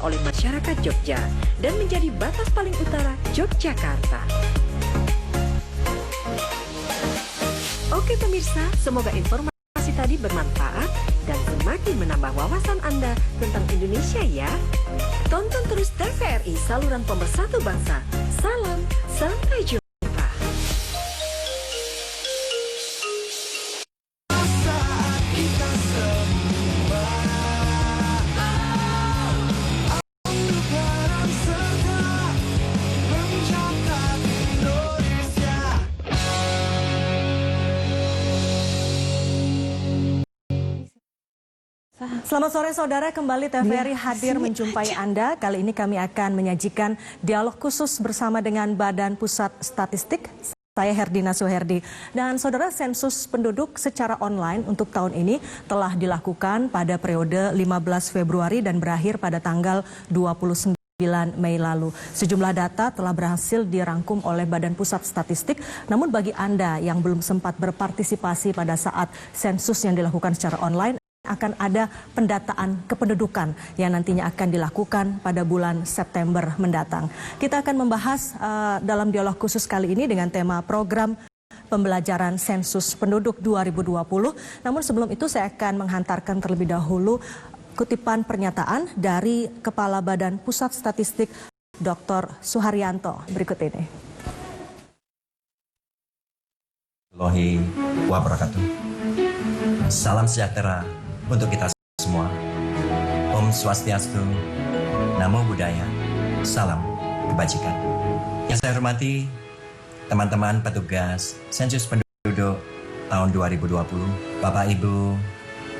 oleh masyarakat Jogja dan menjadi batas paling utara Yogyakarta. Oke pemirsa, semoga informasi tadi bermanfaat dan semakin menambah wawasan Anda tentang Indonesia ya. Tonton terus TVRI, saluran pemersatu bangsa. Salam, sampai jumpa. Selamat sore saudara, kembali TVRI hadir menjumpai Anda. Kali ini kami akan menyajikan dialog khusus bersama dengan Badan Pusat Statistik. Saya Herdina Suherdi. Dan saudara, sensus penduduk secara online untuk tahun ini telah dilakukan pada periode 15 Februari dan berakhir pada tanggal 29 Mei lalu. Sejumlah data telah berhasil dirangkum oleh Badan Pusat Statistik. Namun bagi Anda yang belum sempat berpartisipasi pada saat sensus yang dilakukan secara online, akan ada pendataan kependudukan yang nantinya akan dilakukan pada bulan September mendatang. Kita akan membahas dalam dialog khusus kali ini dengan tema program pembelajaran sensus penduduk 2020. Namun sebelum itu saya akan menghantarkan terlebih dahulu kutipan pernyataan dari Kepala Badan Pusat Statistik Dr. Suharyanto berikut ini. Warahmatullahi wabarakatuh. Salam sejahtera untuk kita semua. Om Swastiastu, Namo Buddhaya, salam kebajikan. Yang saya hormati teman-teman petugas sensus penduduk tahun 2020, Bapak Ibu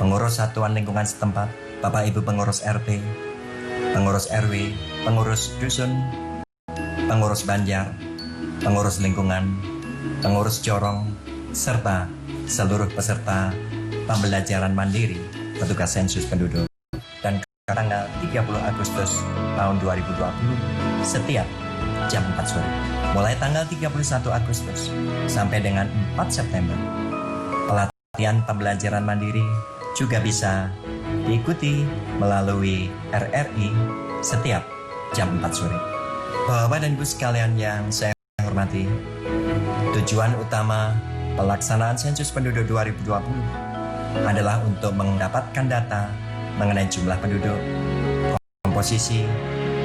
pengurus satuan lingkungan setempat, Bapak Ibu pengurus RT, pengurus RW, pengurus dusun, pengurus banjar, pengurus lingkungan, pengurus corong, serta seluruh peserta pembelajaran mandiri petugas sensus penduduk. Dan tanggal 30 Agustus tahun 2020 setiap jam 4 sore. Mulai tanggal 31 Agustus sampai dengan 4 September, pelatihan pembelajaran mandiri juga bisa diikuti melalui RRI setiap jam 4 sore. Bapak dan Ibu sekalian yang saya hormati, tujuan utama pelaksanaan sensus penduduk 2020 adalah untuk mendapatkan data mengenai jumlah penduduk, komposisi,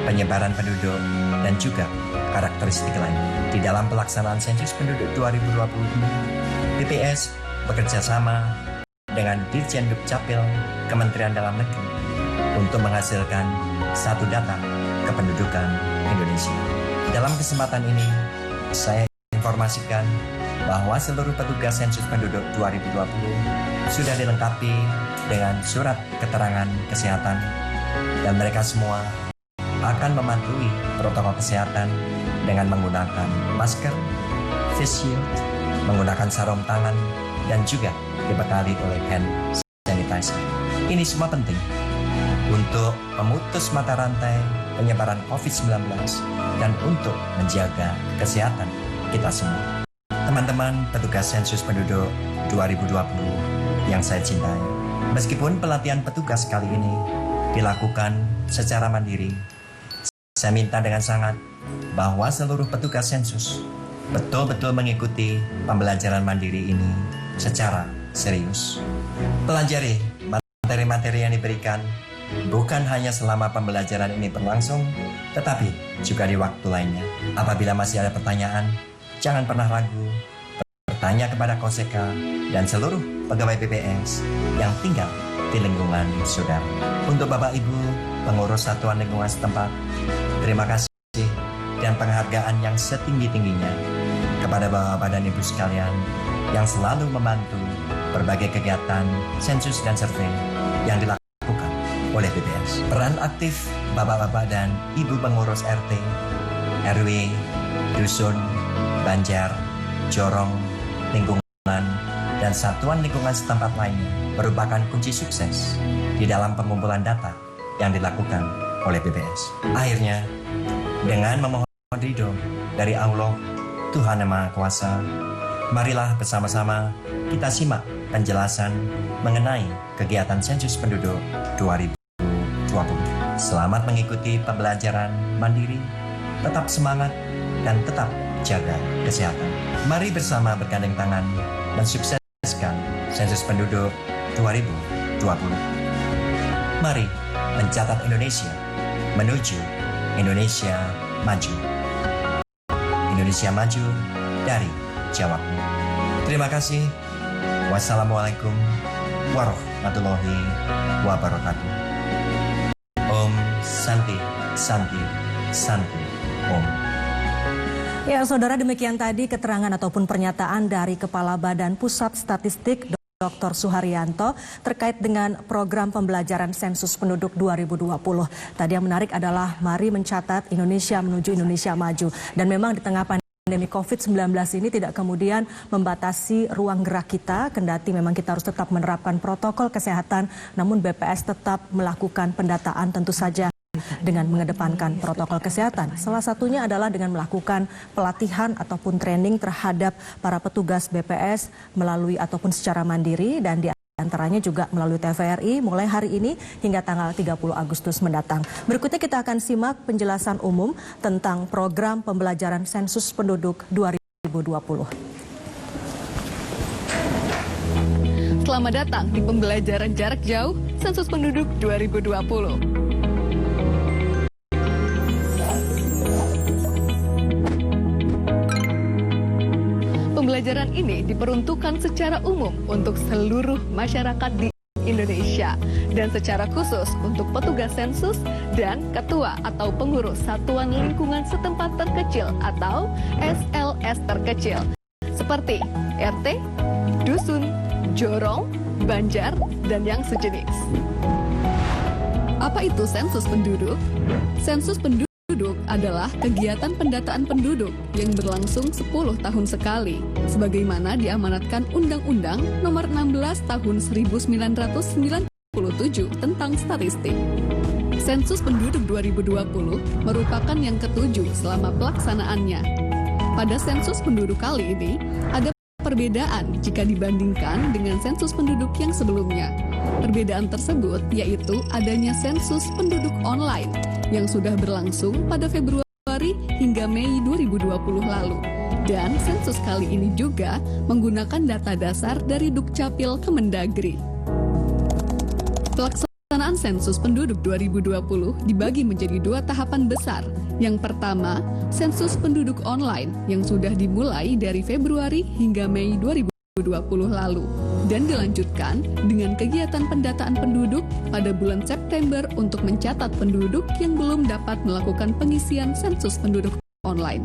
penyebaran penduduk, dan juga karakteristik lain. Di dalam pelaksanaan sensus penduduk 2020 ini, BPS bekerja sama dengan Dirjen Dukcapil Kementerian Dalam Negeri untuk menghasilkan satu data kependudukan Indonesia. Dalam kesempatan ini, saya informasikan bahwa seluruh petugas sensus penduduk 2020 sudah dilengkapi dengan surat keterangan kesehatan dan mereka semua akan mematuhi protokol kesehatan dengan menggunakan masker, face shield, menggunakan sarung tangan, dan juga dibekali oleh hand sanitizer. Ini semua penting untuk memutus mata rantai penyebaran COVID-19 dan untuk menjaga kesehatan kita semua. Teman-teman petugas sensus penduduk 2020 yang saya cintai, meskipun pelatihan petugas kali ini dilakukan secara mandiri, saya minta dengan sangat bahwa seluruh petugas sensus betul-betul mengikuti pembelajaran mandiri ini secara serius. Pelajari materi-materi yang diberikan bukan hanya selama pembelajaran ini berlangsung, tetapi juga di waktu lainnya. Apabila masih ada pertanyaan, jangan pernah ragu bertanya kepada Koseka dan seluruh pegawai BPS yang tinggal di lingkungan saudara. Untuk Bapak Ibu pengurus satuan lingkungan setempat, terima kasih dan penghargaan yang setinggi-tingginya kepada Bapak dan Ibu sekalian yang selalu membantu berbagai kegiatan sensus dan survei yang dilakukan oleh BPS. Peran aktif Bapak-Bapak dan Ibu pengurus RT, RW, dusun, banjar, corong, lingkungan, dan satuan lingkungan setempat lainnya merupakan kunci sukses di dalam pengumpulan data yang dilakukan oleh BPS. Akhirnya, dengan memohon ridho dari Allah, Tuhan Yang Maha Kuasa, marilah bersama-sama kita simak penjelasan mengenai kegiatan sensus penduduk 2020. Selamat mengikuti pembelajaran mandiri, tetap semangat, dan tetap jaga kesehatan. Mari bersama bergandeng tangan mensukseskan sensus penduduk 2020. Mari mencatat Indonesia menuju Indonesia maju. Indonesia maju dari Jawa. Terima kasih. Wassalamualaikum warahmatullahi wabarakatuh. Om Santi, Santi, Santi, Om. Ya, saudara, demikian tadi keterangan ataupun pernyataan dari Kepala Badan Pusat Statistik Dr. Suharyanto terkait dengan program pembelajaran sensus penduduk 2020. Tadi yang menarik adalah mari mencatat Indonesia menuju Indonesia maju. Dan memang di tengah pandemi COVID-19 ini tidak kemudian membatasi ruang gerak kita, kendati memang kita harus tetap menerapkan protokol kesehatan, namun BPS tetap melakukan pendataan tentu saja dengan mengedepankan protokol kesehatan. Salah satunya adalah dengan melakukan pelatihan ataupun training terhadap para petugas BPS melalui ataupun secara mandiri, dan di antaranya juga melalui TVRI mulai hari ini hingga tanggal 30 Agustus mendatang. Berikutnya kita akan simak penjelasan umum tentang program pembelajaran sensus penduduk 2020. Selamat datang di pembelajaran jarak jauh sensus penduduk 2020. Pembelajaran ini diperuntukkan secara umum untuk seluruh masyarakat di Indonesia dan secara khusus untuk petugas sensus dan ketua atau pengurus satuan lingkungan setempat terkecil atau SLS terkecil seperti RT, dusun, jorong, banjar, dan yang sejenis. Apa itu sensus penduduk? Sensus penduduk adalah kegiatan pendataan penduduk yang berlangsung 10 tahun sekali, sebagaimana diamanatkan Undang-Undang Nomor 16 Tahun 1997 tentang statistik. Sensus penduduk 2020 merupakan yang ketujuh selama pelaksanaannya. Pada sensus penduduk kali ini, ada perbedaan jika dibandingkan dengan sensus penduduk yang sebelumnya. Perbedaan tersebut yaitu adanya sensus penduduk online yang sudah berlangsung pada Februari hingga Mei 2020 lalu. Dan sensus kali ini juga menggunakan data dasar dari Dukcapil Kemendagri. Pelaksanaan sensus penduduk 2020 dibagi menjadi dua tahapan besar. Yang pertama, sensus penduduk online yang sudah dimulai dari Februari hingga Mei 2020 lalu dan dilanjutkan dengan kegiatan pendataan penduduk pada bulan September untuk mencatat penduduk yang belum dapat melakukan pengisian sensus penduduk online.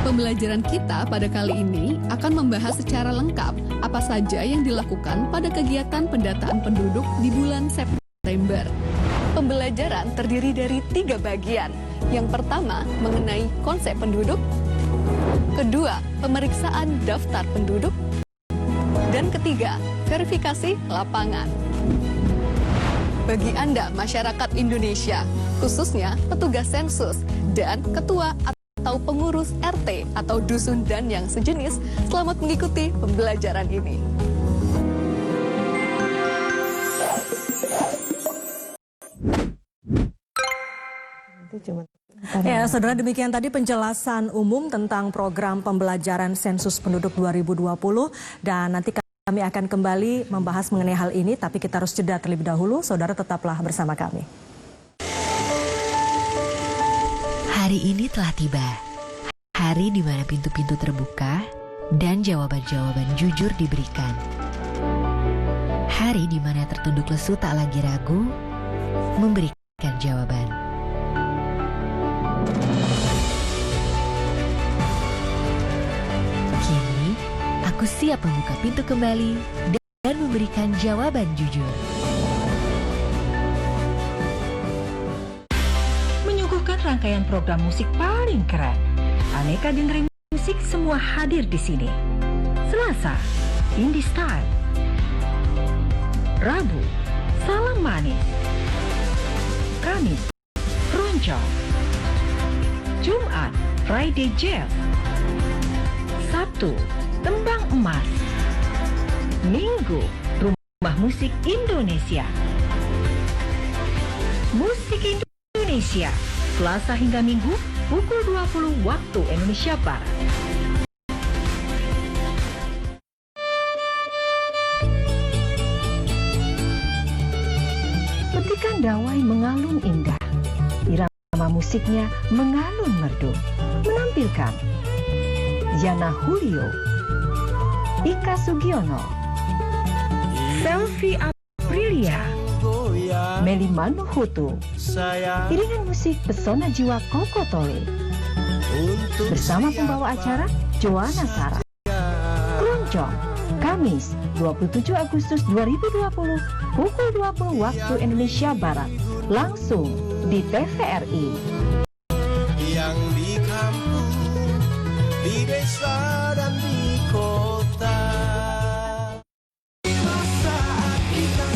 Pembelajaran kita pada kali ini akan membahas secara lengkap apa saja yang dilakukan pada kegiatan pendataan penduduk di bulan September. Pembelajaran terdiri dari 3 bagian. Yang pertama, mengenai konsep penduduk. Kedua, pemeriksaan daftar penduduk. Dan ketiga, verifikasi lapangan. Bagi Anda masyarakat Indonesia, khususnya petugas sensus dan ketua atau pengurus RT atau dusun dan yang sejenis, selamat mengikuti pembelajaran ini. Ya, saudara, demikian tadi penjelasan umum tentang program pembelajaran sensus penduduk 2020, dan nanti kami akan kembali membahas mengenai hal ini, tapi kita harus jeda terlebih dahulu. Saudara, tetaplah bersama kami. Hari ini telah tiba, hari di mana pintu-pintu terbuka dan jawaban-jawaban jujur diberikan. Hari di mana tertunduk lesu tak lagi ragu memberikan jawaban. Kini, aku siap membuka pintu kembali dan memberikan jawaban jujur. Menyuguhkan rangkaian program musik paling keren. Aneka genre musik semua hadir di sini. Selasa, Indie Style. Rabu, Salam Manis. Kamis, Roncong. Jumat, Friday Jazz. Sabtu, Tembang Emas. Minggu, Rumah Musik Indonesia. Musik Indonesia, Selasa hingga Minggu, pukul 20 waktu Indonesia Barat. Petikan dawai mengalun indah. Irama musiknya mengalun merdu. Menampilkan Yana Julio, Ika Sugiono, Selvi Aprilia, Meli Manuhutu, iringan musik pesona jiwa Koko Tole. Bersama pembawa acara Joanna Sarah. Keroncong, Kamis 27 Agustus 2020, pukul 20 waktu Indonesia Barat. Langsung di TVRI. Yang di kampung, di desa dan di kota. Saat kita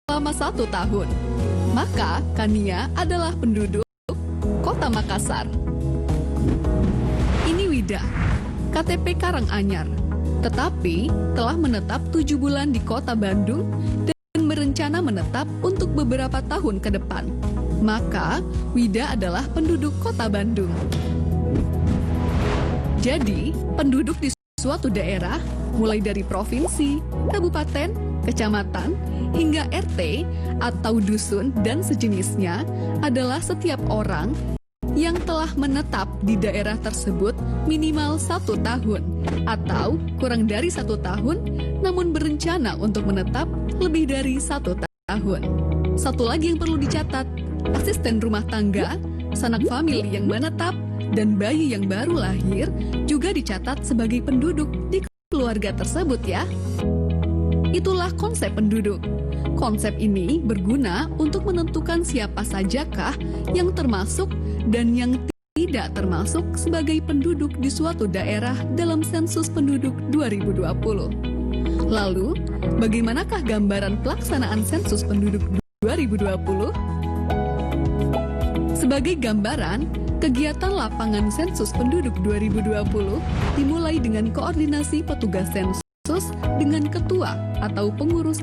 selama 1 tahun. Maka Kania adalah penduduk Kota Makassar. Ini Wida, KTP Karanganyar, tetapi telah menetap 7 bulan di Kota Bandung dan berencana menetap untuk beberapa tahun ke depan. Maka Wida adalah penduduk Kota Bandung. Jadi, penduduk di suatu daerah, mulai dari provinsi, kabupaten, kecamatan, hingga RT atau dusun dan sejenisnya adalah setiap orang yang telah menetap di daerah tersebut minimal 1 tahun atau kurang dari 1 tahun namun berencana untuk menetap lebih dari 1 tahun. Satu lagi yang perlu dicatat, asisten rumah tangga, sanak famili yang menetap, dan bayi yang baru lahir juga dicatat sebagai penduduk di keluarga tersebut ya. Itulah konsep penduduk. Konsep ini berguna untuk menentukan siapa sajakah yang termasuk dan yang tidak termasuk sebagai penduduk di suatu daerah dalam sensus penduduk 2020. Lalu, bagaimanakah gambaran pelaksanaan sensus penduduk 2020? Sebagai gambaran, kegiatan lapangan sensus penduduk 2020 dimulai dengan koordinasi petugas sensus dengan ketua atau pengurus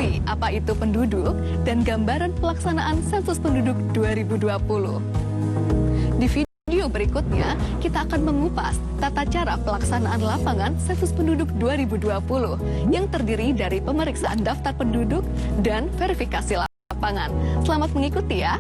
mengerti apa itu penduduk dan gambaran pelaksanaan sensus penduduk 2020. Di video berikutnya, kita akan mengupas tata cara pelaksanaan lapangan sensus penduduk 2020 yang terdiri dari pemeriksaan daftar penduduk dan verifikasi lapangan. Selamat mengikuti ya!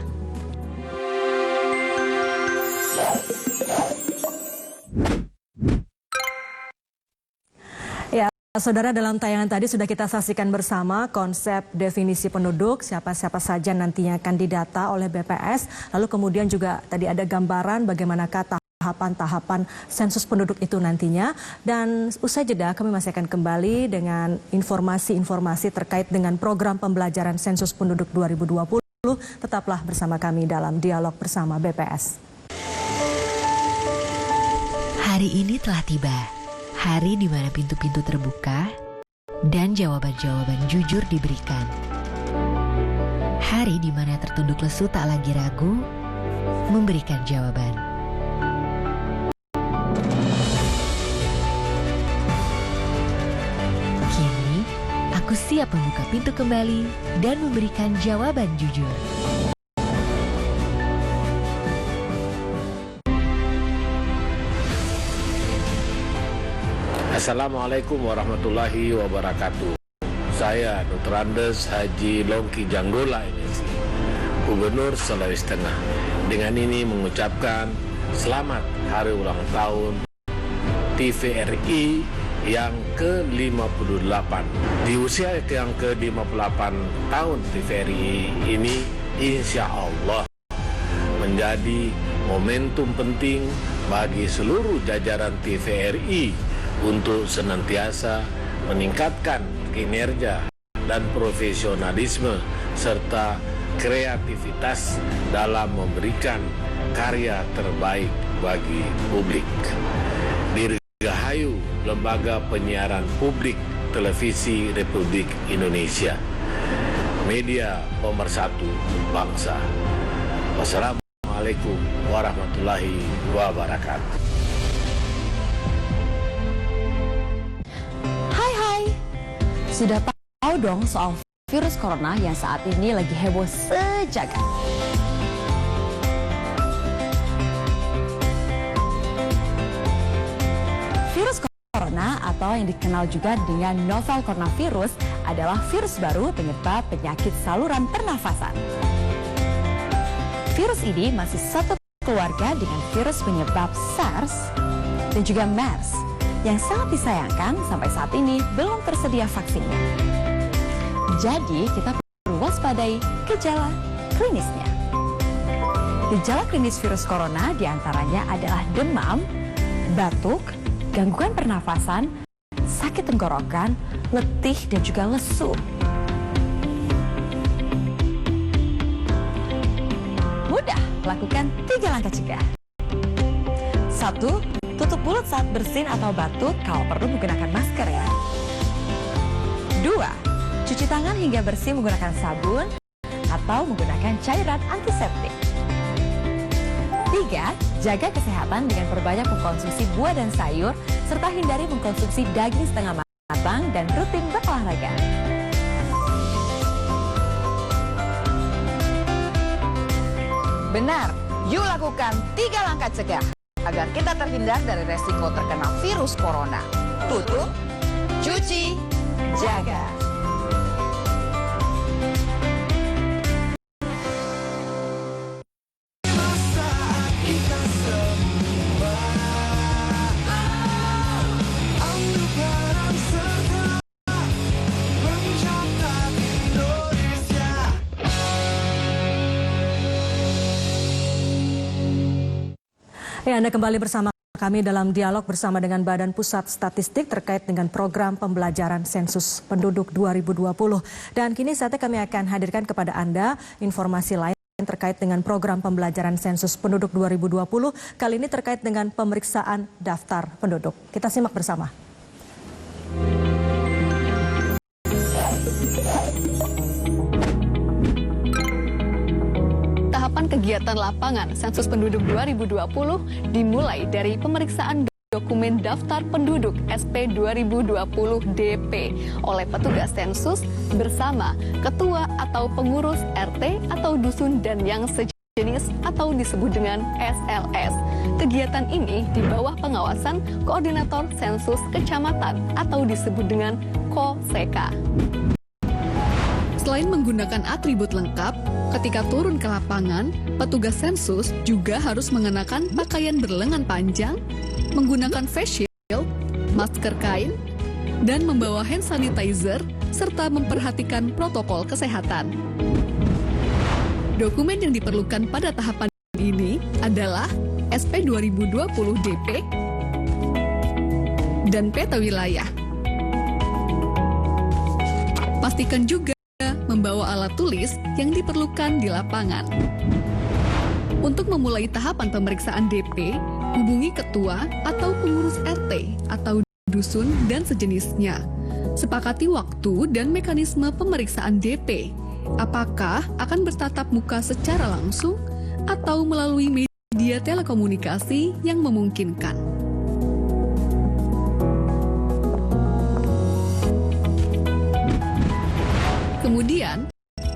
Saudara, dalam tayangan tadi sudah kita saksikan bersama konsep definisi penduduk, siapa-siapa saja nantinya akan didata oleh BPS. Lalu kemudian juga tadi ada gambaran bagaimanakah tahapan-tahapan sensus penduduk itu nantinya. Dan usai jeda kami masih akan kembali dengan informasi-informasi terkait dengan program pembelajaran sensus penduduk 2020. Tetaplah bersama kami dalam dialog bersama BPS. Hari ini telah tiba. Hari di mana pintu-pintu terbuka dan jawaban-jawaban jujur diberikan. Hari di mana tertunduk lesu tak lagi ragu memberikan jawaban. Kini, aku siap membuka pintu kembali dan memberikan jawaban jujur. Assalamualaikum warahmatullahi wabarakatuh. Saya Dr. Andes Haji Longki Janggola MC, Gubernur Sulawesi Tengah. Dengan ini mengucapkan selamat hari ulang tahun TVRI yang ke-58. Di usia yang ke-58 tahun TVRI ini, insya Allah menjadi momentum penting bagi seluruh jajaran TVRI untuk senantiasa meningkatkan kinerja dan profesionalisme serta kreativitas dalam memberikan karya terbaik bagi publik. Dirgahayu Lembaga Penyiaran Publik Televisi Republik Indonesia, media pemersatu bangsa. Wassalamualaikum warahmatullahi wabarakatuh. Sudah tahu dong soal virus corona yang saat ini lagi heboh sejagat. Virus corona atau yang dikenal juga dengan novel coronavirus adalah virus baru penyebab penyakit saluran pernafasan. Virus ini masih satu keluarga dengan virus penyebab SARS dan juga MERS. Yang sangat disayangkan sampai saat ini belum tersedia vaksinnya. Jadi kita perlu waspadai gejala klinisnya. Gejala klinis virus corona diantaranya adalah demam, batuk, gangguan pernafasan, sakit tenggorokan, letih dan juga lesu. Mudah, lakukan 3 langkah cegah. 1. Tutup mulut saat bersin atau batuk, kalau perlu menggunakan masker ya. 2. Cuci tangan hingga bersih menggunakan sabun atau menggunakan cairan antiseptik. 3. Jaga kesehatan dengan perbanyak mengkonsumsi buah dan sayur, serta hindari mengkonsumsi daging setengah matang dan rutin berolahraga. Benar, yuk lakukan 3 langkah cegah agar kita terhindar dari resiko terkena virus corona. Tutup, cuci, jaga. Ya, Anda kembali bersama kami dalam dialog bersama dengan Badan Pusat Statistik terkait dengan program pembelajaran sensus penduduk 2020. Dan kini saatnya kami akan hadirkan kepada Anda informasi lain terkait dengan program pembelajaran sensus penduduk 2020. Kali ini terkait dengan pemeriksaan daftar penduduk. Kita simak bersama. Tahapan kegiatan lapangan sensus penduduk 2020 dimulai dari pemeriksaan dokumen daftar penduduk SP 2020 DP oleh petugas sensus bersama ketua atau pengurus RT atau dusun dan yang sejenis atau disebut dengan SLS. Kegiatan ini di bawah pengawasan Koordinator Sensus Kecamatan atau disebut dengan KOSEKA. Selain menggunakan atribut lengkap, ketika turun ke lapangan, petugas sensus juga harus mengenakan pakaian berlengan panjang, menggunakan face shield, masker kain, dan membawa hand sanitizer, serta memperhatikan protokol kesehatan. Dokumen yang diperlukan pada tahapan ini adalah SP 2020 DP dan peta wilayah. Pastikan juga membawa alat tulis yang diperlukan di lapangan. Untuk memulai tahapan pemeriksaan DP, hubungi ketua atau pengurus RT atau dusun dan sejenisnya. Sepakati waktu dan mekanisme pemeriksaan DP. Apakah akan bertatap muka secara langsung atau melalui media telekomunikasi yang memungkinkan. Kemudian,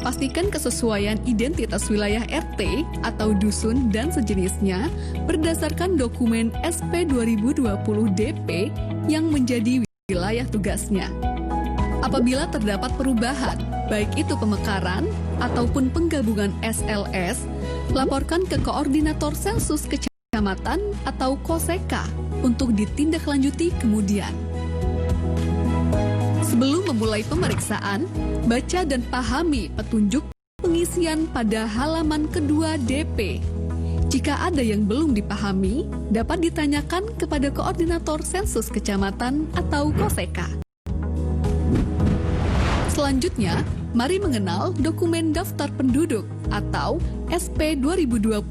pastikan kesesuaian identitas wilayah RT atau dusun dan sejenisnya berdasarkan dokumen SP 2020 DP yang menjadi wilayah tugasnya. Apabila terdapat perubahan, baik itu pemekaran ataupun penggabungan SLS, laporkan ke Koordinator Sensus Kecamatan atau KOSEKA untuk ditindaklanjuti kemudian. Sebelum memulai pemeriksaan, baca dan pahami petunjuk pengisian pada halaman kedua DP. Jika ada yang belum dipahami, dapat ditanyakan kepada Koordinator Sensus Kecamatan atau KOSEKA. Selanjutnya, mari mengenal dokumen daftar penduduk atau SP 2020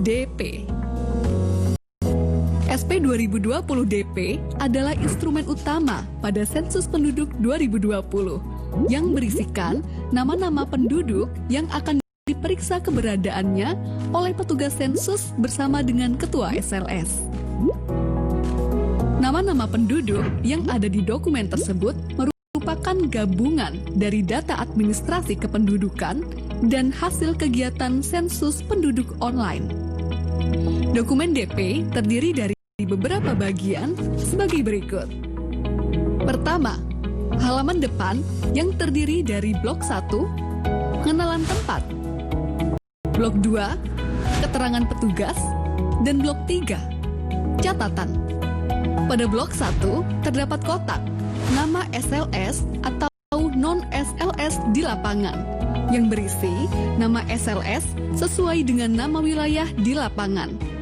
DP. SP 2020 DP adalah instrumen utama pada sensus penduduk 2020 yang berisikan nama-nama penduduk yang akan diperiksa keberadaannya oleh petugas sensus bersama dengan ketua SLS. Nama-nama penduduk yang ada di dokumen tersebut merupakan gabungan dari data administrasi kependudukan dan hasil kegiatan sensus penduduk online. Dokumen DP terdiri dari beberapa bagian sebagai berikut. Pertama, halaman depan yang terdiri dari blok 1, pengenalan tempat. Blok 2, keterangan petugas. Dan blok 3, catatan. Pada blok 1, terdapat kotak, nama SLS atau non-SLS di lapangan, yang berisi nama SLS sesuai dengan nama wilayah di lapangan.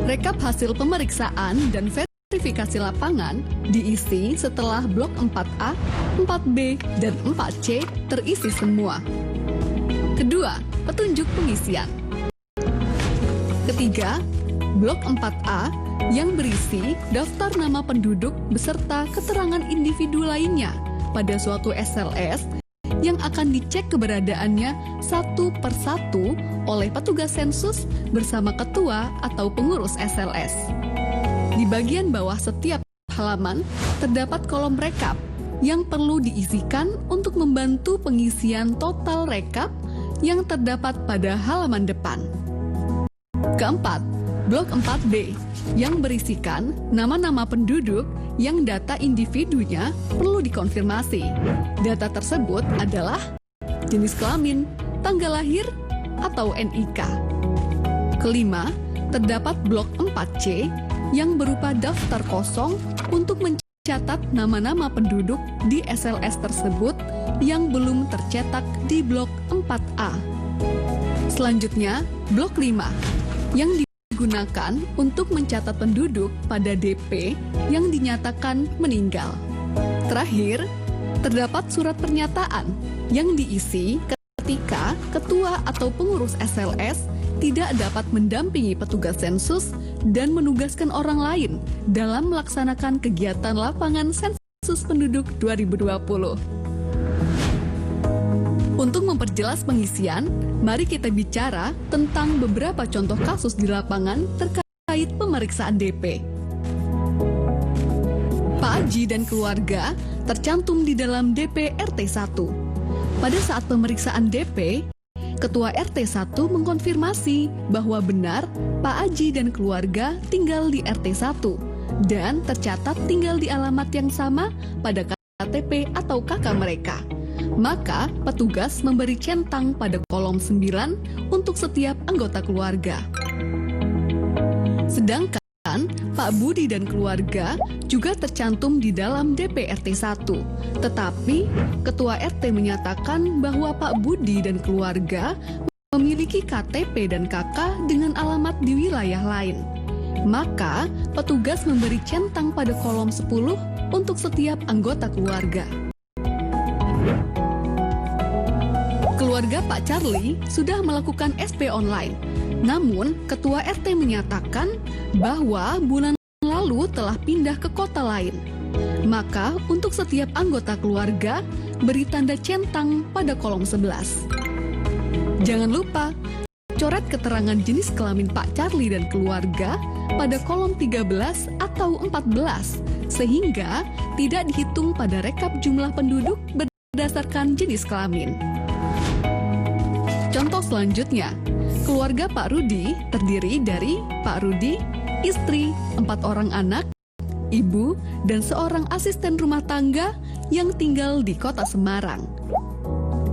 Rekap hasil pemeriksaan dan verifikasi lapangan diisi setelah blok 4A, 4B, dan 4C terisi semua. Kedua, petunjuk pengisian. Ketiga, blok 4A yang berisi daftar nama penduduk beserta keterangan individu lainnya pada suatu SLS yang akan dicek keberadaannya satu persatu oleh petugas sensus bersama ketua atau pengurus SLS. Di bagian bawah setiap halaman terdapat kolom rekap yang perlu diisikan untuk membantu pengisian total rekap yang terdapat pada halaman depan. Keempat, blok 4B yang berisikan nama-nama penduduk yang data individunya perlu dikonfirmasi. Data tersebut adalah jenis kelamin, tanggal lahir, atau NIK. Kelima, terdapat blok 4C yang berupa daftar kosong untuk mencatat nama-nama penduduk di SLS tersebut yang belum tercetak di blok 4A. Selanjutnya, blok 5 yang digunakan untuk mencatat penduduk pada DP yang dinyatakan meninggal. Terakhir, terdapat surat pernyataan yang diisi ketika ketua atau pengurus SLS tidak dapat mendampingi petugas sensus dan menugaskan orang lain dalam melaksanakan kegiatan lapangan sensus penduduk 2020. Untuk memperjelas pengisian, mari kita bicara tentang beberapa contoh kasus di lapangan terkait pemeriksaan DP. Pak Aji dan keluarga tercantum di dalam DP RT 1. Pada saat pemeriksaan DP, Ketua RT 1 mengkonfirmasi bahwa benar Pak Aji dan keluarga tinggal di RT 1 dan tercatat tinggal di alamat yang sama pada KTP atau KK mereka. Maka petugas memberi centang pada kolom 9 untuk setiap anggota keluarga. Sedangkan Pak Budi dan keluarga juga tercantum di dalam DP RT 1. Tetapi Ketua RT menyatakan bahwa Pak Budi dan keluarga memiliki KTP dan KK dengan alamat di wilayah lain. Maka petugas memberi centang pada kolom 10 untuk setiap anggota keluarga. Keluarga Pak Charlie sudah melakukan SP online. Namun, Ketua RT menyatakan bahwa bulan lalu telah pindah ke kota lain. Maka, untuk setiap anggota keluarga, beri tanda centang pada kolom 11. Jangan lupa, coret keterangan jenis kelamin Pak Charlie dan keluarga pada kolom 13 atau 14, sehingga tidak dihitung pada rekap jumlah penduduk berdasarkan jenis kelamin. Contoh selanjutnya, keluarga Pak Rudi terdiri dari Pak Rudi, istri, 4 orang anak, ibu, dan seorang asisten rumah tangga yang tinggal di kota Semarang.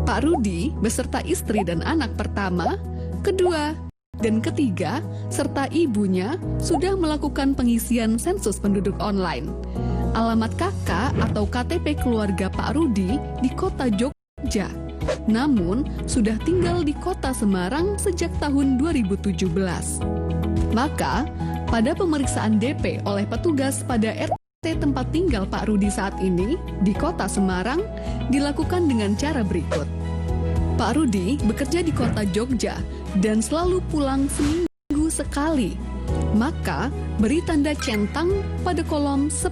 Pak Rudi beserta istri dan anak pertama, kedua, dan ketiga, serta ibunya sudah melakukan pengisian sensus penduduk online. Alamat KK atau KTP keluarga Pak Rudi di kota Jogja. Namun, sudah tinggal di kota Semarang sejak tahun 2017. Maka, pada pemeriksaan DP oleh petugas pada RT tempat tinggal Pak Rudi saat ini di kota Semarang dilakukan dengan cara berikut. Pak Rudi bekerja di kota Jogja dan selalu pulang seminggu sekali. Maka, beri tanda centang pada kolom 10.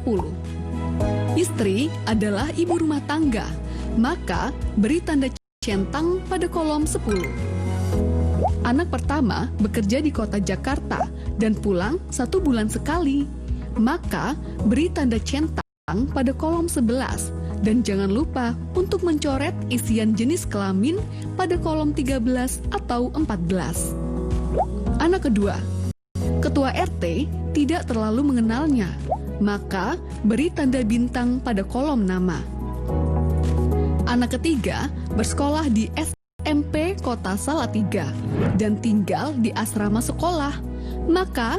Istri adalah ibu rumah tangga. Maka, beri tanda centang pada kolom 10. Anak pertama bekerja di kota Jakarta dan pulang 1 bulan sekali. Maka, beri tanda centang pada kolom 11. Dan jangan lupa untuk mencoret isian jenis kelamin pada kolom 13 atau 14. Anak kedua, Ketua RT tidak terlalu mengenalnya. Maka, beri tanda bintang pada kolom nama. Anak ketiga bersekolah di SMP Kota Salatiga dan tinggal di asrama sekolah, maka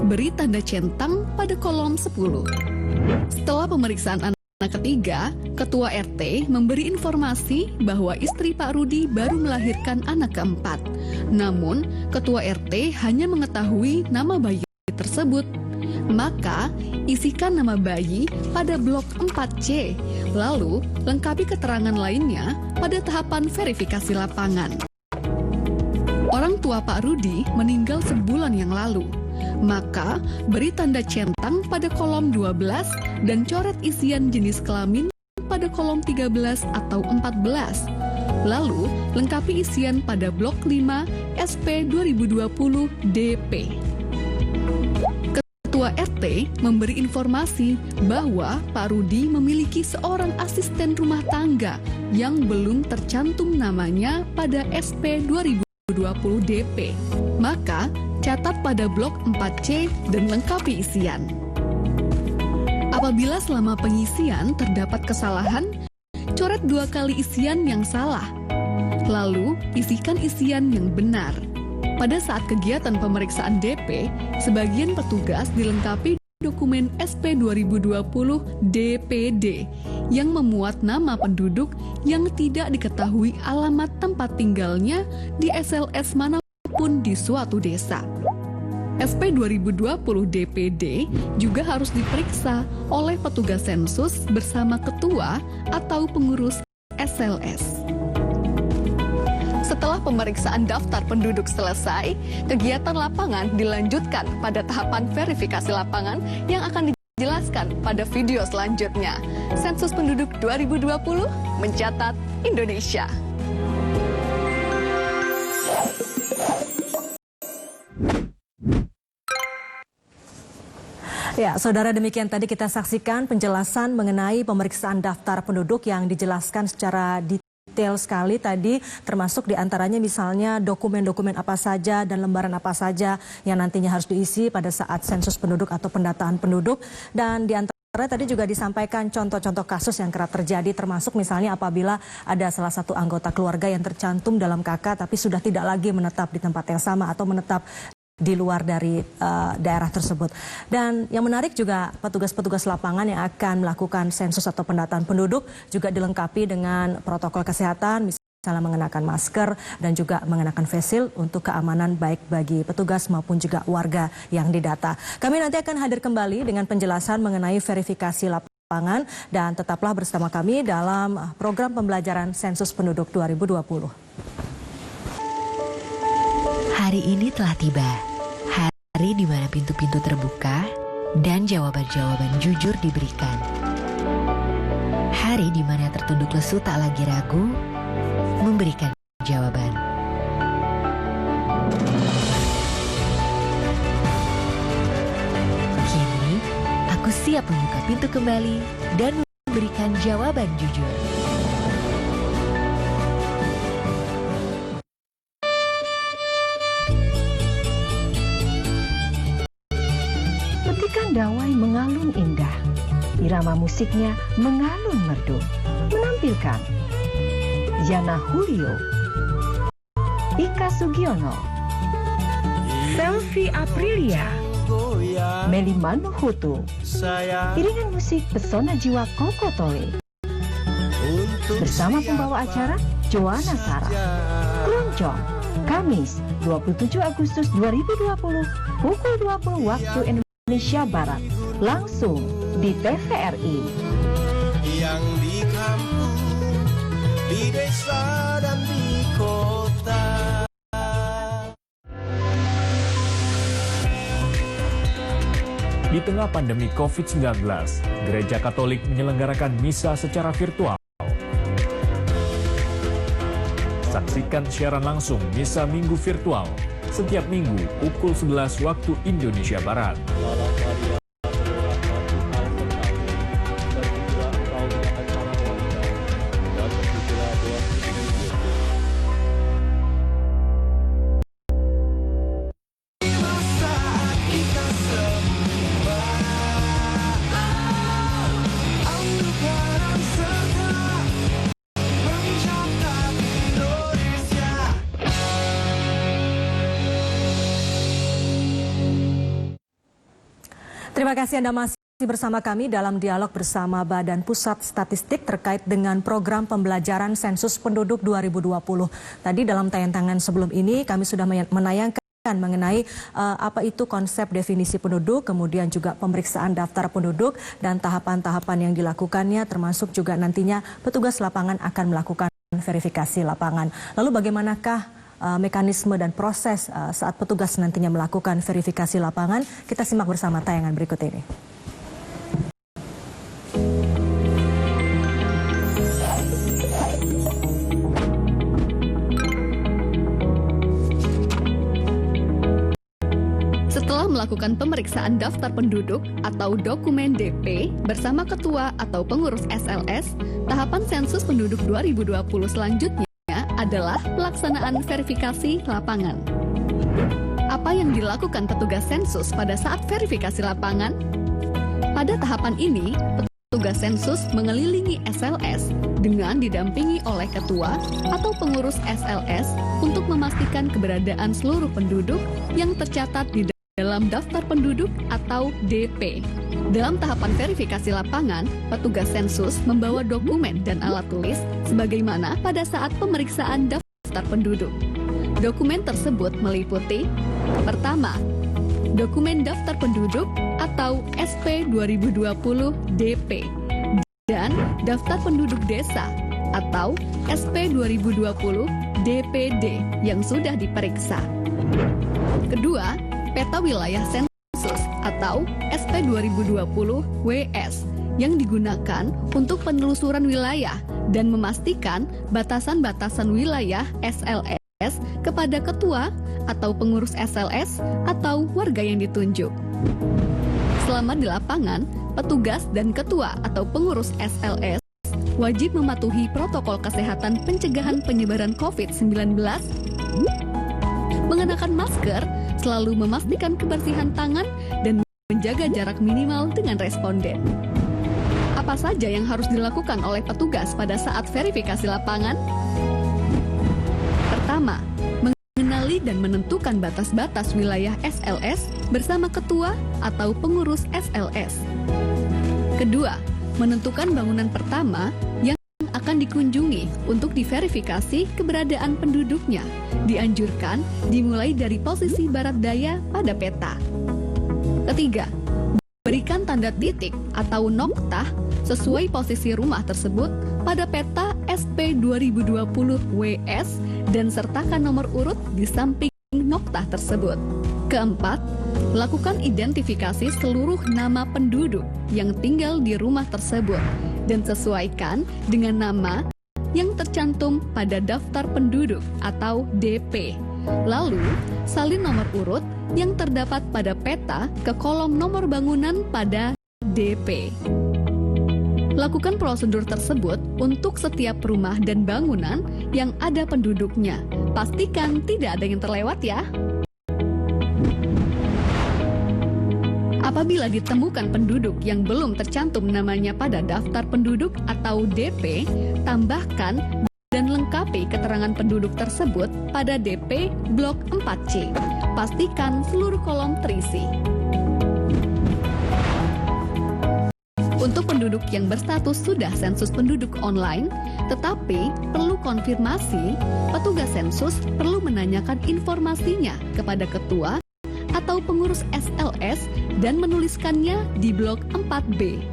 beri tanda centang pada kolom 10. Setelah pemeriksaan anak ketiga, Ketua RT memberi informasi bahwa istri Pak Rudi baru melahirkan anak keempat. Namun, Ketua RT hanya mengetahui nama bayi tersebut. Maka, isikan nama bayi pada blok 4C, lalu lengkapi keterangan lainnya pada tahapan verifikasi lapangan. Orang tua Pak Rudi meninggal sebulan yang lalu, maka beri tanda centang pada kolom 12 dan coret isian jenis kelamin pada kolom 13 atau 14. Lalu, lengkapi isian pada blok 5 SP 2020 DP. Ketua RT memberi informasi bahwa Pak Rudi memiliki seorang asisten rumah tangga yang belum tercantum namanya pada SP 2020 DP. Maka, catat pada blok 4C dan lengkapi isian. Apabila selama pengisian terdapat kesalahan, coret 2 kali isian yang salah. Lalu, isikan isian yang benar. Pada saat kegiatan pemeriksaan DP, sebagian petugas dilengkapi dokumen SP 2020 DPD yang memuat nama penduduk yang tidak diketahui alamat tempat tinggalnya di SLS manapun di suatu desa. SP 2020 DPD juga harus diperiksa oleh petugas sensus bersama ketua atau pengurus SLS. Setelah pemeriksaan daftar penduduk selesai, kegiatan lapangan dilanjutkan pada tahapan verifikasi lapangan yang akan dijelaskan pada video selanjutnya. Sensus Penduduk 2020 mencatat Indonesia. Ya, saudara, demikian tadi kita saksikan penjelasan mengenai pemeriksaan daftar penduduk yang dijelaskan secara detail sekali tadi, termasuk diantaranya misalnya dokumen-dokumen apa saja dan lembaran apa saja yang nantinya harus diisi pada saat sensus penduduk atau pendataan penduduk. Dan diantara tadi juga disampaikan contoh-contoh kasus yang kerap terjadi, termasuk misalnya apabila ada salah satu anggota keluarga yang tercantum dalam KK tapi sudah tidak lagi menetap di tempat yang sama atau menetap di luar dari daerah tersebut. Dan yang menarik juga petugas-petugas lapangan yang akan melakukan sensus atau pendataan penduduk juga dilengkapi dengan protokol kesehatan, misalnya mengenakan masker dan juga mengenakan face shield untuk keamanan baik bagi petugas maupun juga warga yang didata. Kami nanti akan hadir kembali dengan penjelasan mengenai verifikasi lapangan dan tetaplah bersama kami dalam program pembelajaran sensus penduduk 2020. Hari ini telah tiba. Hari di mana pintu-pintu terbuka dan jawaban-jawaban jujur diberikan. Hari di mana tertunduk lesu tak lagi ragu memberikan jawaban. Kini, aku siap membuka pintu kembali dan memberikan jawaban jujur. Petikan dawai mengalun indah, irama musiknya mengalun merdu, menampilkan Yana Julio, Ika Sugiono, Selvi Aprilia, Meli Manuhutu, iringan musik pesona jiwa Koko Tole. Bersama pembawa acara Joanna Sarah. Keroncong, Kamis 27 Agustus 2020 pukul 20 waktu Indonesia Barat, langsung di TVRI. Yang di kampung, di desa dan di kota. Di tengah pandemi COVID-19, Gereja Katolik menyelenggarakan misa secara virtual. Saksikan siaran langsung misa minggu virtual setiap minggu pukul 11 waktu Indonesia Barat. Terima kasih Anda masih bersama kami dalam dialog bersama Badan Pusat Statistik terkait dengan program pembelajaran sensus penduduk 2020. Tadi dalam tayangan sebelum ini kami sudah menayangkan mengenai apa itu konsep definisi penduduk, kemudian juga pemeriksaan daftar penduduk dan tahapan-tahapan yang dilakukannya, termasuk juga nantinya petugas lapangan akan melakukan verifikasi lapangan. Lalu bagaimanakah mekanisme dan proses saat petugas nantinya melakukan verifikasi lapangan? Kita simak bersama tayangan berikut ini. Setelah melakukan pemeriksaan daftar penduduk atau dokumen DP bersama ketua atau pengurus SLS, tahapan sensus penduduk 2020 selanjutnya adalah pelaksanaan verifikasi lapangan. Apa yang dilakukan petugas sensus pada saat verifikasi lapangan? Pada tahapan ini, petugas sensus mengelilingi SLS dengan didampingi oleh ketua atau pengurus SLS untuk memastikan keberadaan seluruh penduduk yang tercatat di dalam daftar penduduk atau DP. Dalam tahapan verifikasi lapangan, petugas sensus membawa dokumen dan alat tulis sebagaimana pada saat pemeriksaan daftar penduduk. Dokumen tersebut meliputi: pertama, dokumen daftar penduduk atau SP 2020 DP dan daftar penduduk desa atau SP 2020 DPD yang sudah diperiksa. Kedua, peta wilayah sensus atau SP 2020 WS yang digunakan untuk penelusuran wilayah dan memastikan batasan-batasan wilayah SLS kepada ketua atau pengurus SLS atau warga yang ditunjuk. Selama di lapangan, petugas dan ketua atau pengurus SLS wajib mematuhi protokol kesehatan pencegahan penyebaran COVID-19, mengenakan masker, selalu memastikan kebersihan tangan, dan menjaga jarak minimal dengan responden. Apa saja yang harus dilakukan oleh petugas pada saat verifikasi lapangan? Pertama, mengenali dan menentukan batas-batas wilayah SLS bersama ketua atau pengurus SLS. Kedua, menentukan bangunan pertama yang akan dikunjungi untuk diverifikasi keberadaan penduduknya. Dianjurkan dimulai dari posisi barat daya pada peta. Ketiga, berikan tanda titik atau noktah sesuai posisi rumah tersebut pada peta SP 2020 WS dan sertakan nomor urut di samping noktah tersebut. Keempat, lakukan identifikasi seluruh nama penduduk yang tinggal di rumah tersebut dan sesuaikan dengan nama yang tercantum pada daftar penduduk atau DP. Lalu, salin nomor urut yang terdapat pada peta ke kolom nomor bangunan pada DP. Lakukan prosedur tersebut untuk setiap rumah dan bangunan yang ada penduduknya. Pastikan tidak ada yang terlewat ya. Apabila ditemukan penduduk yang belum tercantum namanya pada daftar penduduk atau DP, tambahkan dan lengkapi keterangan penduduk tersebut pada DP Blok 4C. Pastikan seluruh kolom terisi. Untuk penduduk yang berstatus sudah sensus penduduk online, tetapi perlu konfirmasi, petugas sensus perlu menanyakan informasinya kepada ketua atau pengurus SLS dan menuliskannya di blok 4B.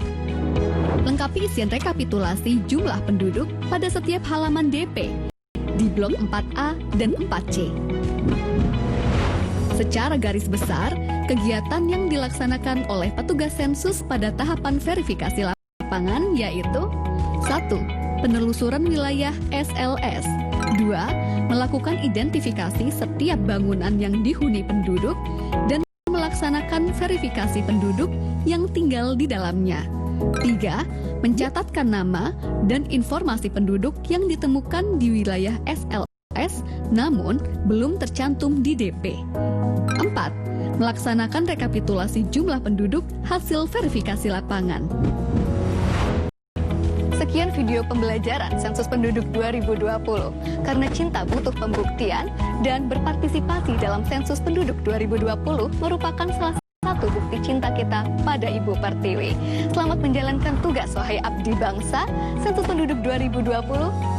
Lengkapi isian rekapitulasi jumlah penduduk pada setiap halaman DP di blok 4A dan 4C. Secara garis besar, kegiatan yang dilaksanakan oleh petugas sensus pada tahapan verifikasi lapangan yaitu 1. Penelusuran wilayah SLS. 2. Melakukan identifikasi setiap bangunan yang dihuni penduduk dan melaksanakan verifikasi penduduk yang tinggal di dalamnya. 3. Mencatatkan nama dan informasi penduduk yang ditemukan di wilayah SLS namun belum tercantum di DP. 4. Melaksanakan rekapitulasi jumlah penduduk hasil verifikasi lapangan. Sekian video pembelajaran Sensus Penduduk 2020. Karena cinta butuh pembuktian dan berpartisipasi dalam Sensus Penduduk 2020 merupakan salah satu bukti cinta kita pada Ibu Pertiwi. Selamat menjalankan tugas wahai abdi bangsa. Sensus Penduduk 2020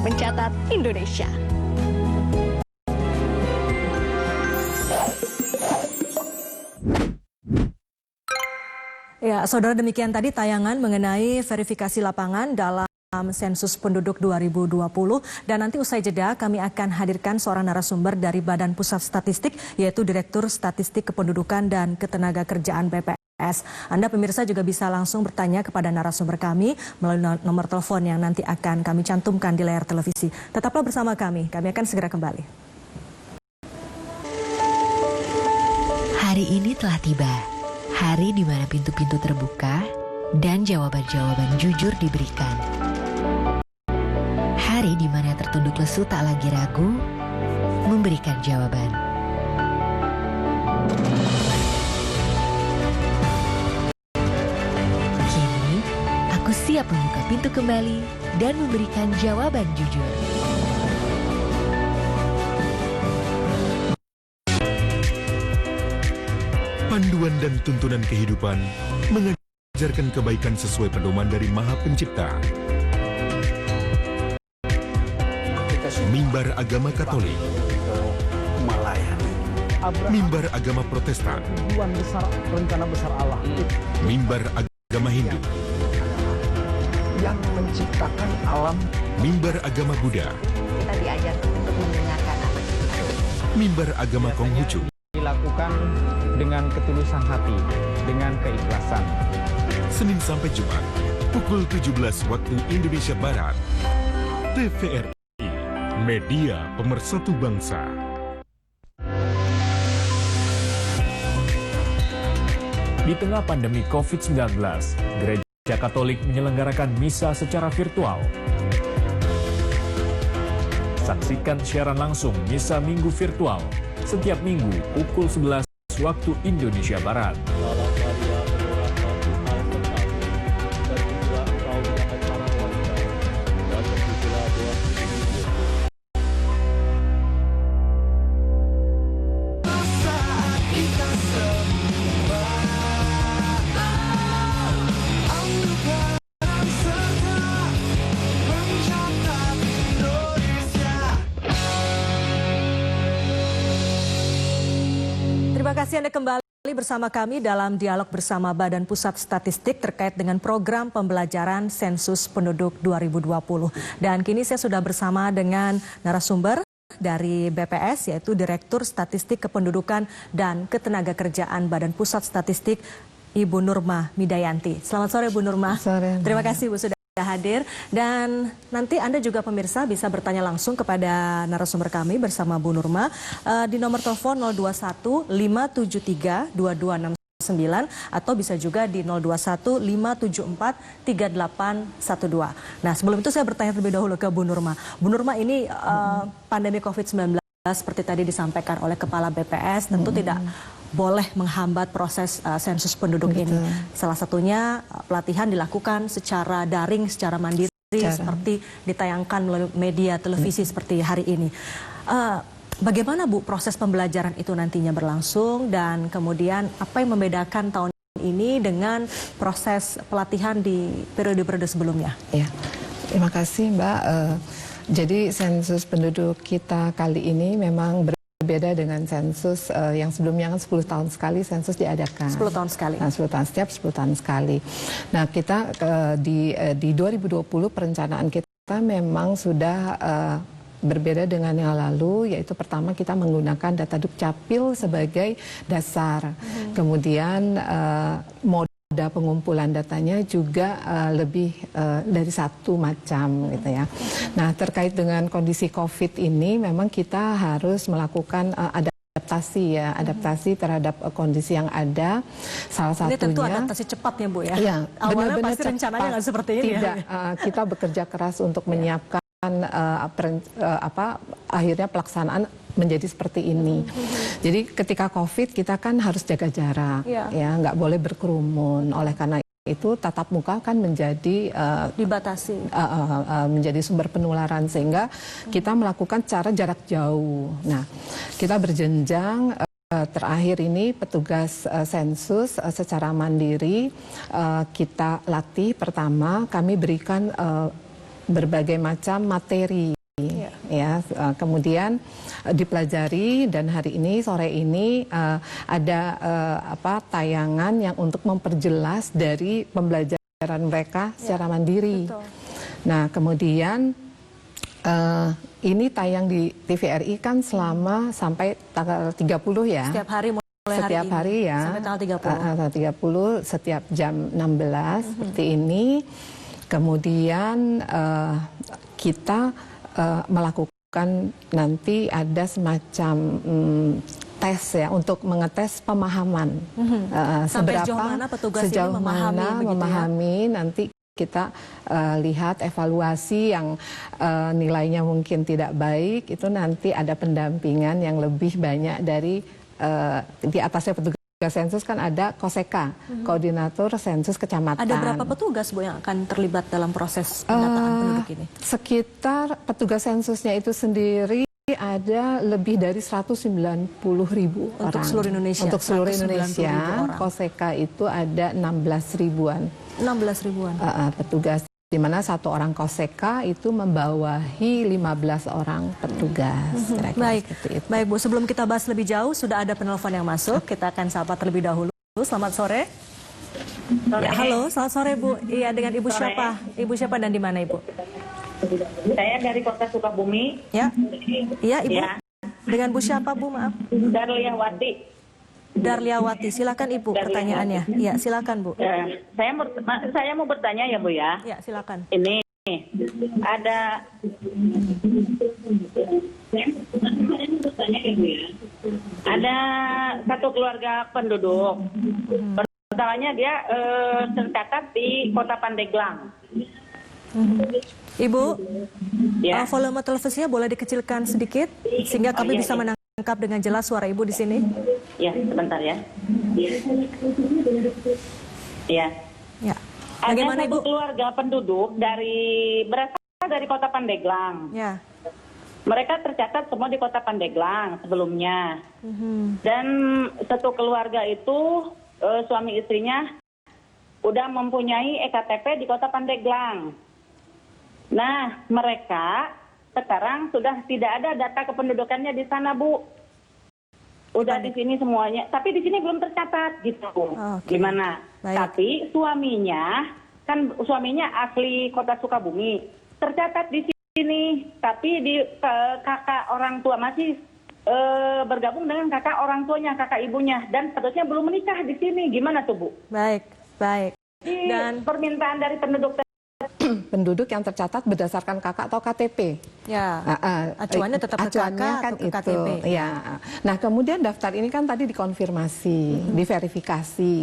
mencatat Indonesia. Ya, saudara, demikian tadi tayangan mengenai verifikasi lapangan dalam Sensus Penduduk 2020, dan nanti usai jeda kami akan hadirkan seorang narasumber dari Badan Pusat Statistik, yaitu Direktur Statistik Kependudukan dan Ketenagakerjaan BPS. Anda pemirsa juga bisa langsung bertanya kepada narasumber kami melalui nomor telepon yang nanti akan kami cantumkan di layar televisi. Tetaplah bersama kami akan segera kembali. Hari ini telah tiba, hari di mana pintu-pintu terbuka dan jawaban-jawaban jujur diberikan. Hari di mana tertunduk lesu tak lagi ragu memberikan jawaban. Kini, aku siap membuka pintu kembali dan memberikan jawaban jujur. Panduan dan tuntunan kehidupan mengajarkan kebaikan sesuai pedoman dari Maha Pencipta. Mimbar agama Katolik, mimbar agama Protestan, rencana besar Allah, mimbar agama Hindu, yang menciptakan alam, mimbar agama Buddha, Kita diajarkan untuk mendengarkan apa kita. mimbar agama Konghucu, dilakukan dengan ketulusan hati, dengan keikhlasan. Senin sampai Jumat, pukul 17 waktu Indonesia Barat. TVRI, Media Pemersatu Bangsa. 20 Di tengah pandemi COVID-19, Gereja Katolik menyelenggarakan misa secara virtual. Saksikan siaran langsung misa Minggu virtual setiap Minggu pukul 11 waktu Indonesia Barat. Terima kasih Anda kembali bersama kami dalam dialog bersama Badan Pusat Statistik terkait dengan program pembelajaran Sensus Penduduk 2020. Dan kini saya sudah bersama dengan narasumber dari BPS, yaitu Direktur Statistik Kependudukan dan Ketenagakerjaan Badan Pusat Statistik, Ibu Nurma Midayanti. Selamat sore Bu Nurma. Sore. Terima kasih Bu sudah hadir, dan nanti Anda juga pemirsa bisa bertanya langsung kepada narasumber kami bersama Bu Nurma di nomor telepon 021 573 2269 atau bisa juga di 021 574 3812. Nah, sebelum itu saya bertanya terlebih dahulu ke Bu Nurma. Bu Nurma, ini pandemi COVID-19 seperti tadi disampaikan oleh Kepala BPS tentu tidak boleh menghambat proses sensus penduduk ini. Salah satunya pelatihan dilakukan secara daring, secara mandiri, seperti ditayangkan melalui media televisi seperti hari ini. Bagaimana Bu proses pembelajaran itu nantinya berlangsung, dan kemudian apa yang membedakan tahun ini dengan proses pelatihan di periode-periode sebelumnya? Ya, terima kasih Mbak. Jadi sensus penduduk kita kali ini memang berbeda dengan sensus yang sebelumnya, kan 10 tahun sekali sensus diadakan. 10 tahun sekali. Nah, 10 tahun, setiap 10 tahun sekali. Nah, kita di 2020 perencanaan kita memang sudah berbeda dengan yang lalu, yaitu pertama kita menggunakan data Dukcapil sebagai dasar. Kemudian moda pengumpulan datanya juga lebih dari satu macam gitu ya. Nah, terkait dengan kondisi COVID ini memang kita harus melakukan adaptasi terhadap kondisi yang ada. Salah satunya, ini tentu adaptasi cepat ya Bu ya. Iya, awalnya pasti rencananya nggak seperti ini. Tidak, kita bekerja keras untuk menyiapkan akhirnya pelaksanaan menjadi seperti ini. Jadi ketika COVID kita kan harus jaga jarak, ya nggak boleh berkerumun. Oleh karena itu tatap muka kan menjadi dibatasi, menjadi sumber penularan, sehingga kita melakukan cara jarak jauh. Nah, kita berjenjang. Terakhir ini petugas sensus secara mandiri kita latih. Pertama kami berikan berbagai macam materi, ya, kemudian dipelajari, dan hari ini sore ini ada tayangan yang untuk memperjelas dari pembelajaran mereka secara mandiri. Betul. Nah, kemudian ini tayang di TVRI kan selama sampai tanggal 30 ya. Setiap hari mulai setiap hari ya. Sampai tanggal 30 setiap jam 16 seperti ini. Kemudian kita melakukan nanti ada semacam tes ya untuk mengetes pemahaman. Sejauh mana petugas ini memahami, nanti kita lihat evaluasi yang nilainya mungkin tidak baik, itu nanti ada pendampingan yang lebih banyak dari di atasnya petugas sensus kan ada KOSEKA, Koordinator Sensus Kecamatan. Ada berapa petugas Bu yang akan terlibat dalam proses pendataan penduduk ini? Sekitar petugas sensusnya itu sendiri ada lebih dari 190.000 orang. Untuk seluruh Indonesia? Untuk seluruh Indonesia, KOSEKA itu ada 16 ribuan. 16 ribuan? Petugas, di mana satu orang KOSEKA itu membawahi 15 orang petugas. Baik, baik Bu. Sebelum kita bahas lebih jauh, sudah ada penelpon yang masuk. Kita akan sapa terlebih dahulu. Selamat sore. Ya, halo, selamat sore Bu. Iya, dengan Ibu siapa? Ibu siapa dan di mana Ibu? Saya dari Kota Sukabumi. Ya, iya Ibu. Ya. Dengan Bu siapa Bu? Maaf. Darliawati. Darliawati, silakan Ibu pertanyaannya. Iya, silakan Bu. Saya mau bertanya ya Bu ya. Ya, silakan. Ini ada ada satu keluarga penduduk masalahnya dia tercatat di Kota Pandeglang. Ibu, Ya. volume televisinya boleh dikecilkan sedikit sehingga kami bisa menangkap dengan jelas suara Ibu di sini. Ya, sebentar ya. Ya. Ya. Ada Bagaimana satu Ibu? keluarga penduduk berasal dari Kota Pandeglang. Ya. Mereka tercatat semua di Kota Pandeglang sebelumnya. Dan satu keluarga itu suami istrinya udah mempunyai EKTP di Kota Pandeglang. Nah, mereka sekarang sudah tidak ada data kependudukannya di sana, Bu. Udah di sini semuanya, tapi di sini belum tercatat gitu. Gimana? Baik. Tapi suaminya asli Kota Sukabumi, tercatat di sini, tapi di kakak orang tua masih bergabung dengan kakak orang tuanya, kakak ibunya, dan statusnya belum menikah di sini. Gimana tuh, Bu? Baik, baik. Dan permintaan dari penduduk yang tercatat berdasarkan kakak atau KTP. Ya. Acuannya tetap ke acuannya kakak kan atau ke itu. KTP. Ya. Nah, kemudian daftar ini kan tadi dikonfirmasi, diverifikasi,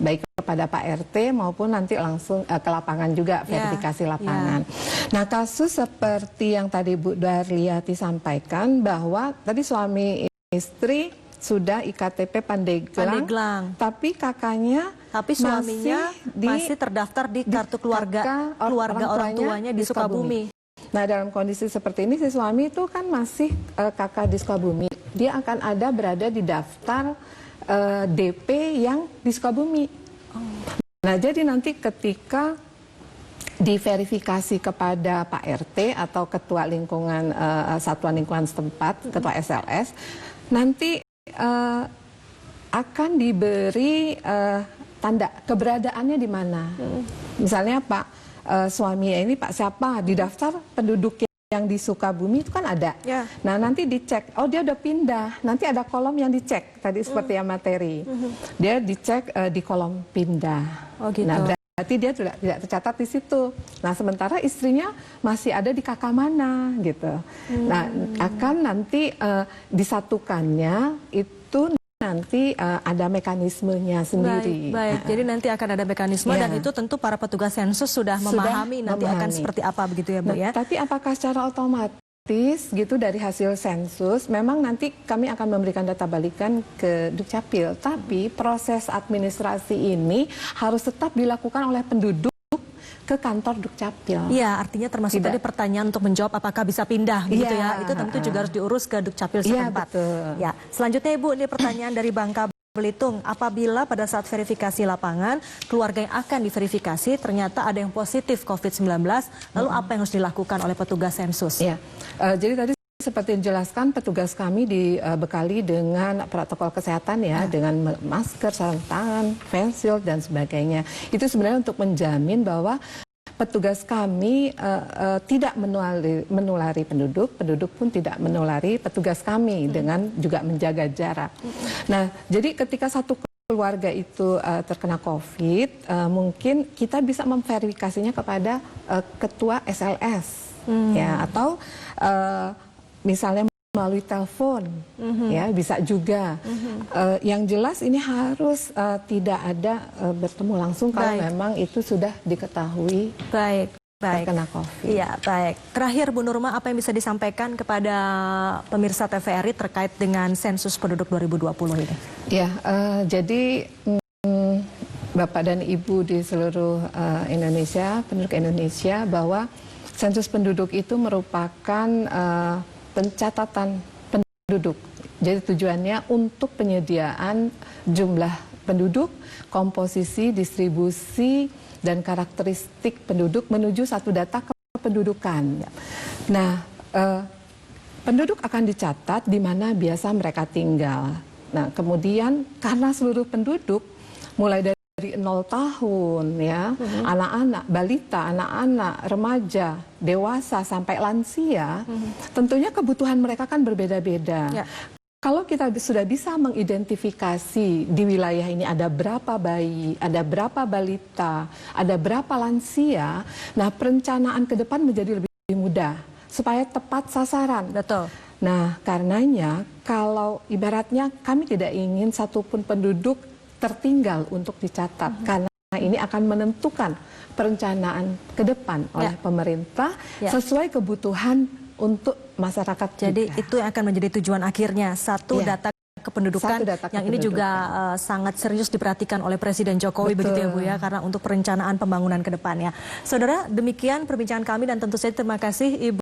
baik kepada Pak RT maupun nanti langsung ke lapangan juga, verifikasi lapangan. Nah, kasus seperti yang tadi Bu Darliati sampaikan bahwa tadi suami istri sudah IKTP Pandeglang, tapi kakaknya, tapi suaminya masih terdaftar di kartu keluarga orang tuanya di Sukabumi. Nah, dalam kondisi seperti ini si suami itu kan masih kakak di Sukabumi. Dia akan berada di daftar DP yang di Sukabumi. Nah, jadi nanti ketika diverifikasi kepada Pak RT atau ketua lingkungan satuan lingkungan setempat, ketua SLS, nanti akan diberi tanda keberadaannya di mana. Misalnya Pak suami ini Pak siapa di daftar penduduk yang di Sukabumi itu kan ada. Nah, nanti dicek, oh dia udah pindah. Nanti ada kolom yang dicek tadi seperti yang materi. Dia dicek di kolom pindah. Oh gitu. Nah, berarti dia tidak tercatat di situ. Nah, sementara istrinya masih ada di kakak mana gitu. Nah, akan nanti disatukannya itu nanti ada mekanismenya sendiri. Baik. Jadi nanti akan ada mekanisme dan itu tentu para petugas sensus sudah memahami nanti akan seperti apa begitu ya Bu ya. Tapi apakah secara otomatis gitu dari hasil sensus memang nanti kami akan memberikan data balikan ke Dukcapil, tapi proses administrasi ini harus tetap dilakukan oleh penduduk ke kantor Dukcapil. Iya, artinya termasuk tadi pertanyaan untuk menjawab apakah bisa pindah begitu ya. Itu tentu juga harus diurus ke Dukcapil setempat. Ya, selanjutnya Ibu, ini pertanyaan dari Bangka Belitung. Apabila pada saat verifikasi lapangan, keluarga yang akan diverifikasi ternyata ada yang positif COVID-19, lalu apa yang harus dilakukan oleh petugas sensus? Ya, jadi tadi seperti dijelaskan, petugas kami dibekali dengan protokol kesehatan ya, dengan masker, sarung tangan, face shield dan sebagainya. Itu sebenarnya untuk menjamin bahwa petugas kami tidak menulari penduduk, penduduk pun tidak menulari petugas kami dengan juga menjaga jarak. Nah, jadi ketika satu keluarga itu terkena COVID, mungkin kita bisa memverifikasinya kepada ketua SLS, ya, atau misalnya melalui telepon, ya bisa juga. Yang jelas ini harus tidak ada bertemu langsung kalau memang itu sudah diketahui terkena COVID. Iya, baik. Terakhir Bu Nurma, apa yang bisa disampaikan kepada pemirsa TVRI terkait dengan sensus penduduk 2020 ini? Ya, jadi Bapak dan Ibu di seluruh Indonesia, penduduk Indonesia, bahwa sensus penduduk itu merupakan pencatatan penduduk. Jadi tujuannya untuk penyediaan jumlah penduduk, komposisi, distribusi, dan karakteristik penduduk menuju satu data kependudukan. Nah, penduduk akan dicatat di mana biasa mereka tinggal. Nah, kemudian karena seluruh penduduk mulai dari 0 tahun ya, anak-anak, balita, anak-anak, remaja, dewasa sampai lansia, tentunya kebutuhan mereka kan berbeda-beda. Kalau kita sudah bisa mengidentifikasi di wilayah ini ada berapa bayi, ada berapa balita, ada berapa lansia, nah perencanaan ke depan menjadi lebih mudah supaya tepat sasaran. Betul. Nah, karenanya kalau ibaratnya kami tidak ingin satupun penduduk tertinggal untuk dicatat karena ini akan menentukan perencanaan ke depan oleh pemerintah sesuai kebutuhan untuk masyarakat. Jadi itu yang akan menjadi tujuan akhirnya, data kependudukan yang ini juga sangat serius diperhatikan oleh Presiden Jokowi. Betul. Begitu ya Bu ya, karena untuk perencanaan pembangunan ke depannya. Saudara, demikian perbincangan kami dan tentu saja terima kasih Ibu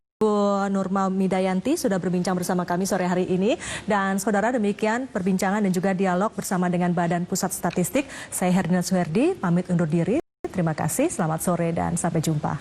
Nurma Midayanti sudah berbincang bersama kami sore hari ini. Dan saudara, demikian perbincangan dan juga dialog bersama dengan Badan Pusat Statistik. Saya Herdina Suherdi, pamit undur diri. Terima kasih, selamat sore dan sampai jumpa.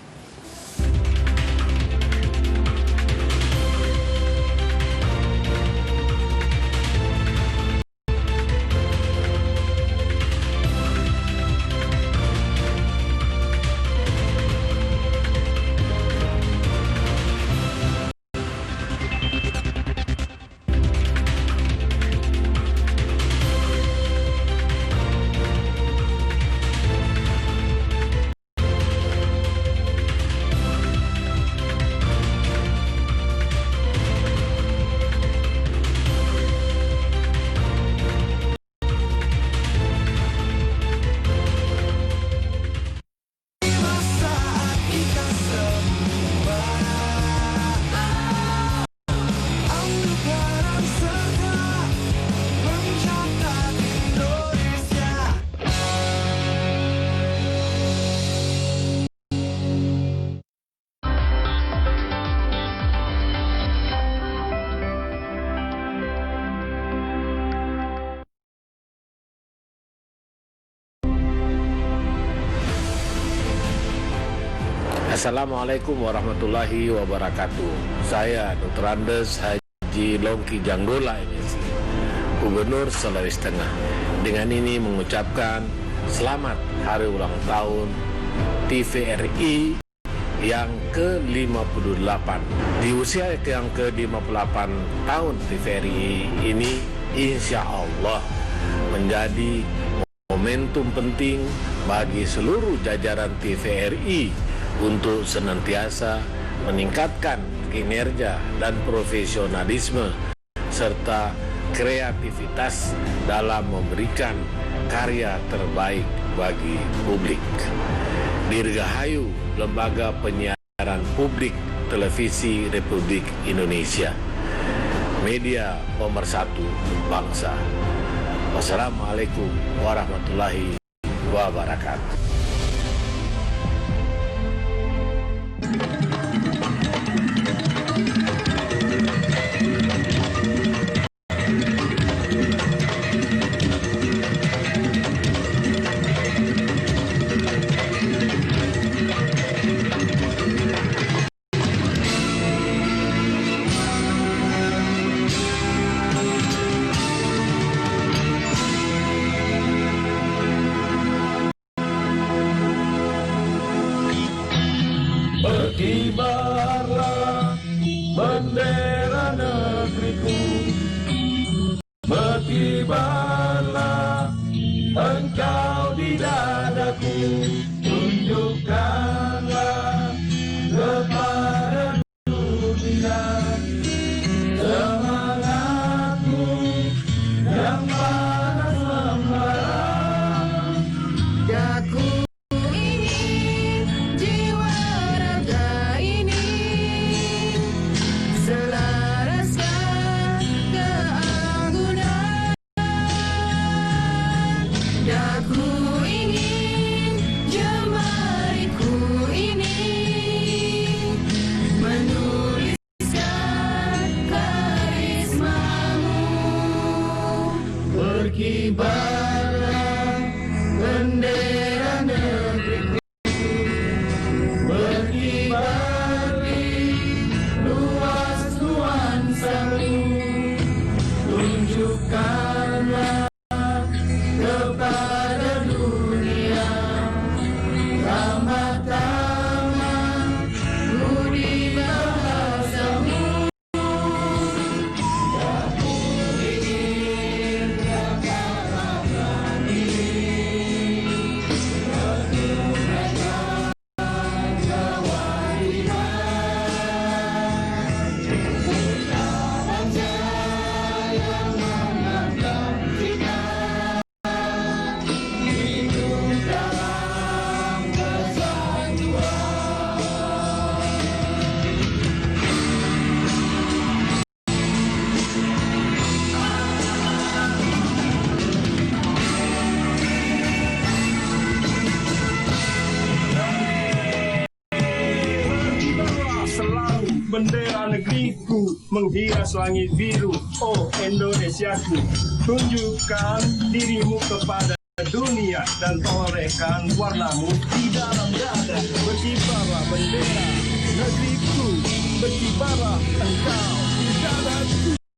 Assalamualaikum warahmatullahi wabarakatuh. Saya Dr. Andes Haji Longki Janggola MSc, Gubernur Sulawesi Tengah. Dengan ini mengucapkan selamat hari ulang tahun TVRI yang ke-58. Di usia yang ke-58 tahun TVRI ini, insya Allah menjadi momentum penting bagi seluruh jajaran TVRI untuk senantiasa meningkatkan kinerja dan profesionalisme serta kreativitas dalam memberikan karya terbaik bagi publik. Dirgahayu Lembaga Penyiaran Publik Televisi Republik Indonesia, media pemersatu bangsa. Wassalamualaikum warahmatullahi wabarakatuh. Berkibarlah bendera negeriku, berkibarlah engkau di dadaku, tunjukkanlah kepada dunia semangatmu yang panas membara. Aku berkibarlah bendera negeriku, berkibar di luas nuansamu, tunjukkanlah kepada dunia rahmat tamah budi bahasamu. Aku ingin kita bendera negeriku menghias langit biru. Oh Indonesiaku, tunjukkan dirimu kepada dunia dan torehkan warnamu di dalam dada. Berkibarlah bendera negeriku, berkibarlah engkau di dadaku.